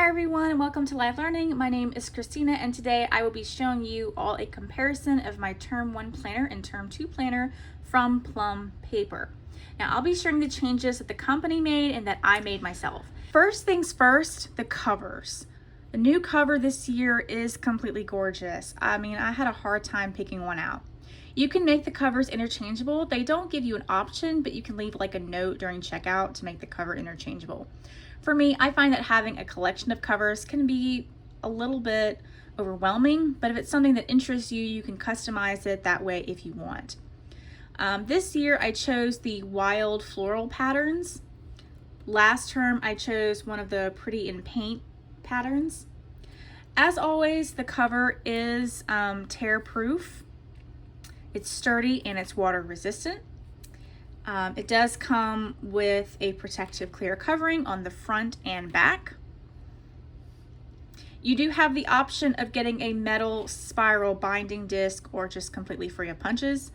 Hi everyone and welcome to Live Learning. My name is Christina and today I will be showing you all a comparison of my Term 1 planner and Term 2 planner from Plum paper. Now I'll be sharing the changes that the company made and that I made myself. First things first, the covers. The new cover this year is completely gorgeous. I mean, I had a hard time picking one out. You can make the covers interchangeable. They don't give you an option, but you can leave like a note during checkout to make the cover interchangeable. For me, I find that having a collection of covers can be a little bit overwhelming, but if it's something that interests you, you can customize it that way if you want. This year I chose the wild floral patterns. Last term I chose one of the pretty in paint patterns. As always, the cover is tear proof. It's sturdy and it's water resistant. It does come with a protective clear covering on the front and back. You do have the option of getting a metal spiral binding disc or just completely free of punches.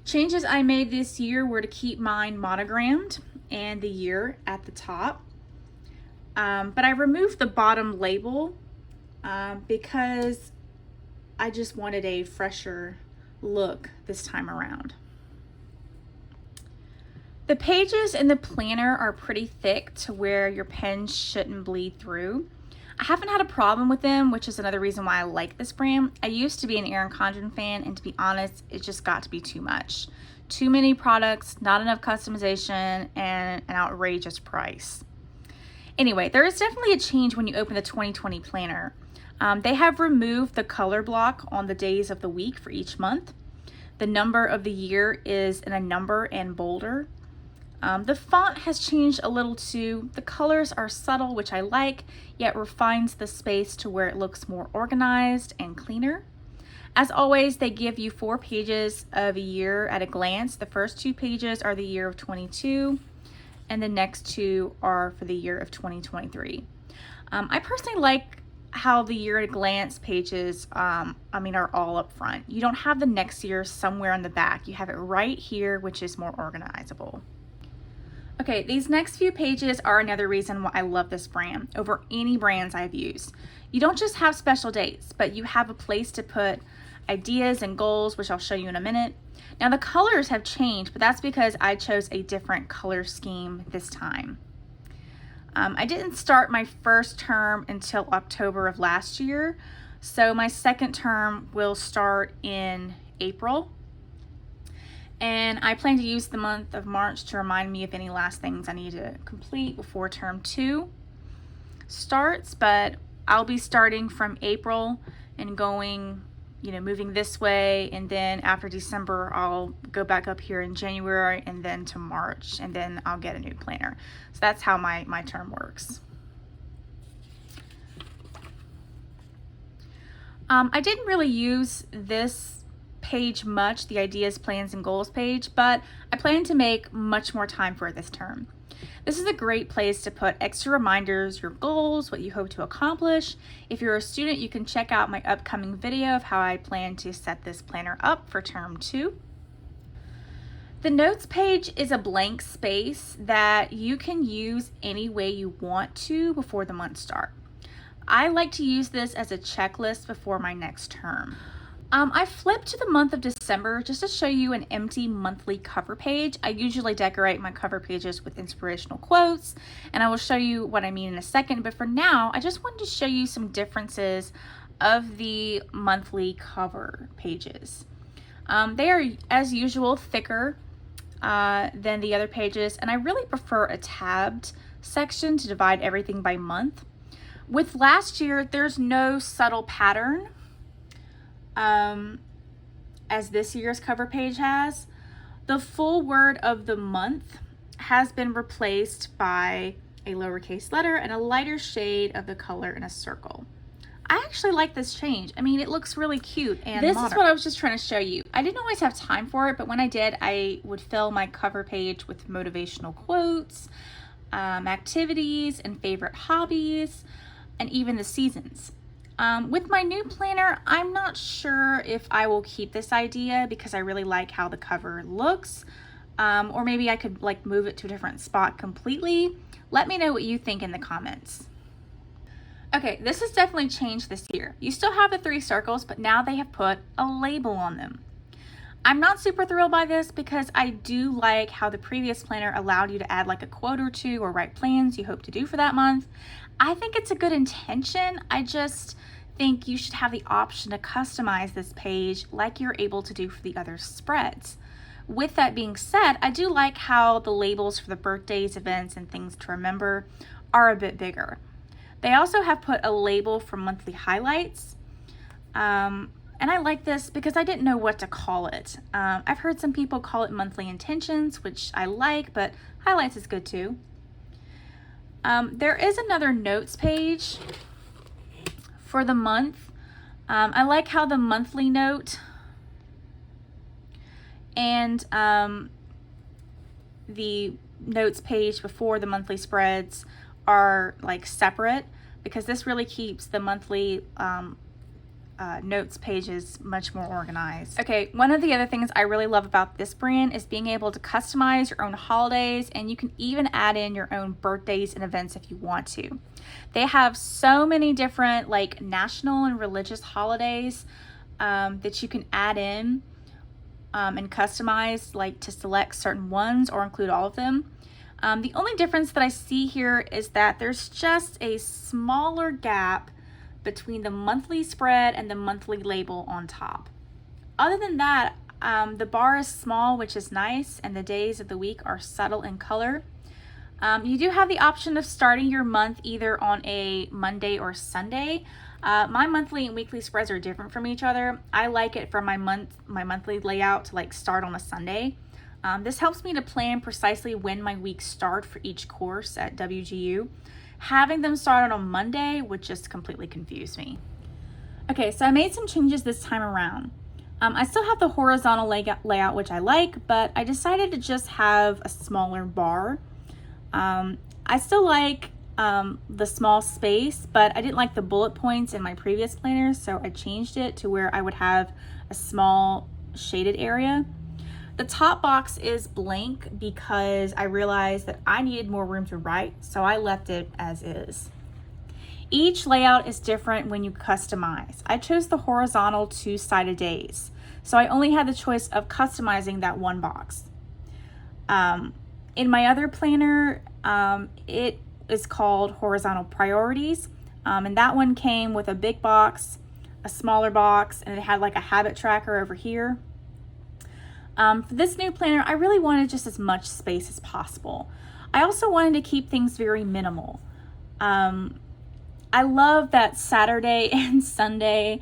Changes I made this year were to keep mine monogrammed and the year at the top. But I removed the bottom label because I just wanted a fresher look this time around. The pages in the planner are pretty thick to where your pen shouldn't bleed through. I haven't had a problem with them, which is another reason why I like this brand. I used to be an Erin Condren fan, and to be honest, it just got to be too much. Too many products, not enough customization, and an outrageous price. Anyway, there is definitely a change when you open the 2020 planner. They have removed the color block on the days of the week for each month. The number of the year is in a number and bolder. The font has changed a little too. The colors are subtle, which I like, yet refines the space to where it looks more organized and cleaner. As always, they give you 4 pages of a year at a glance. The first 2 pages are the year of 22, and the next 2 are for the year of 2023. I personally like how the year at a glance pages are all up front. You don't have the next year somewhere on the back. You have it right here, which is more organizable. Okay, these next few pages are another reason why I love this brand over any brands I've used. You don't just have special dates, but you have a place to put ideas and goals, which I'll show you in a minute. Now the colors have changed, but that's because I chose a different color scheme this time. I didn't start my first term until October of last year, so my second term will start in April. And I plan to use the month of March to remind me of any last things I need to complete before term 2 starts, but I'll be starting from April and going, moving this way, and then after December, I'll go back up here in January and then to March, and then I'll get a new planner. So that's how my term works. I didn't really use this page much, the ideas, plans, and goals page, but I plan to make much more time for it this term. This is a great place to put extra reminders, your goals, what you hope to accomplish. If you're a student, you can check out my upcoming video of how I plan to set this planner up for term 2. The notes page is a blank space that you can use any way you want to before the months start. I like to use this as a checklist before my next term. I flipped to the month of December just to show you an empty monthly cover page. I usually decorate my cover pages with inspirational quotes, and I will show you what I mean in a second, but for now, I just wanted to show you some differences of the monthly cover pages. They are, as usual, thicker than the other pages, and I really prefer a tabbed section to divide everything by month. With last year, there's no subtle pattern as this year's cover page has. The full word of the month has been replaced by a lowercase letter and a lighter shade of the color in a circle. I actually like this change. I mean, it looks really cute and modern. This is what I was just trying to show you. I didn't always have time for it, but when I did, I would fill my cover page with motivational quotes, activities, and favorite hobbies, and even the seasons. With my new planner, I'm not sure if I will keep this idea because I really like how the cover looks, or maybe I could move it to a different spot completely. Let me know what you think in the comments. Okay, this has definitely changed this year. You still have the 3 circles, but now they have put a label on them. I'm not super thrilled by this because I do like how the previous planner allowed you to add like a quote or two or write plans you hope to do for that month. I think it's a good intention. I just think you should have the option to customize this page like you're able to do for the other spreads. With that being said, I do like how the labels for the birthdays, events, and things to remember are a bit bigger. They also have put a label for monthly highlights. And I like this because I didn't know what to call it. I've heard some people call it monthly intentions, which I like, but highlights is good too. There is another notes page for the month. I like how the monthly note and the notes page before the monthly spreads are like separate, because this really keeps the monthly notes pages much more organized. Okay, one of the other things I really love about this brand is being able to customize your own holidays, and you can even add in your own birthdays and events if you want to. They have so many different like national and religious holidays that you can add in and customize, like to select certain ones or include all of them. The only difference that I see here is that there's just a smaller gap between the monthly spread and the monthly label on top. Other than that, the bar is small, which is nice, and the days of the week are subtle in color. You do have the option of starting your month either on a Monday or Sunday. My monthly and weekly spreads are different from each other. I like it for my monthly layout to like start on a Sunday. This helps me to plan precisely when my weeks start for each course at WGU. Having them start on a Monday would just completely confuse me. Okay, so I made some changes this time around. I still have the horizontal layout, which I like, but I decided to just have a smaller bar. I still like the small space, but I didn't like the bullet points in my previous planner, so I changed it to where I would have a small shaded area. The top box is blank because I realized that I needed more room to write, so I left it as is. Each layout is different when you customize. I chose the horizontal 2-sided days, so I only had the choice of customizing that one box. In my other planner, it is called Horizontal Priorities, and that one came with a big box, a smaller box, and it had like a habit tracker over here. For this new planner, I really wanted just as much space as possible. I also wanted to keep things very minimal. I love that Saturday and Sunday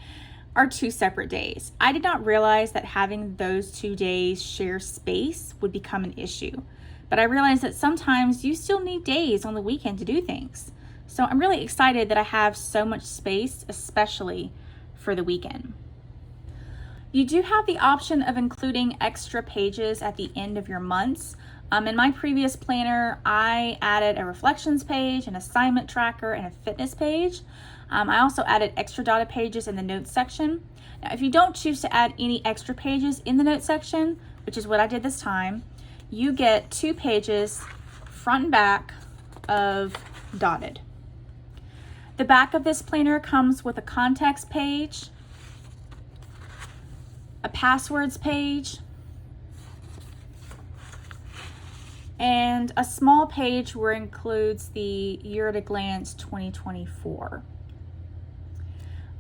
are 2 separate days. I did not realize that having those 2 days share space would become an issue, but I realized that sometimes you still need days on the weekend to do things. So I'm really excited that I have so much space, especially for the weekend. You do have the option of including extra pages at the end of your months. In my previous planner, I added a reflections page, an assignment tracker, and a fitness page. I also added extra dotted pages in the notes section. Now, if you don't choose to add any extra pages in the notes section, which is what I did this time, you get 2 pages, front and back, of dotted. The back of this planner comes with a context page, a passwords page, and a small page where it includes the Year at a Glance 2024.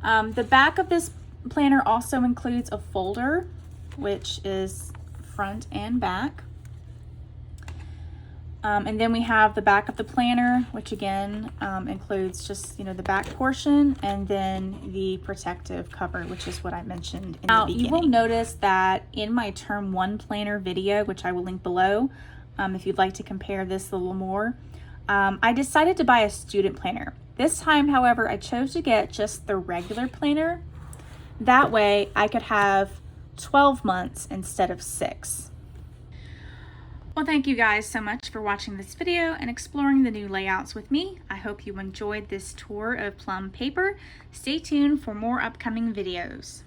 The back of this planner also includes a folder, which is front and back. And then we have the back of the planner, which again includes just, the back portion, and then the protective cover, which is what I mentioned in the beginning. You will notice that in my Term 1 planner video, which I will link below, if you'd like to compare this a little more, I decided to buy a student planner. This time, however, I chose to get just the regular planner. That way I could have 12 months instead of 6. Well, thank you guys so much for watching this video and exploring the new layouts with me. I hope you enjoyed this tour of Plum paper. Stay tuned for more upcoming videos.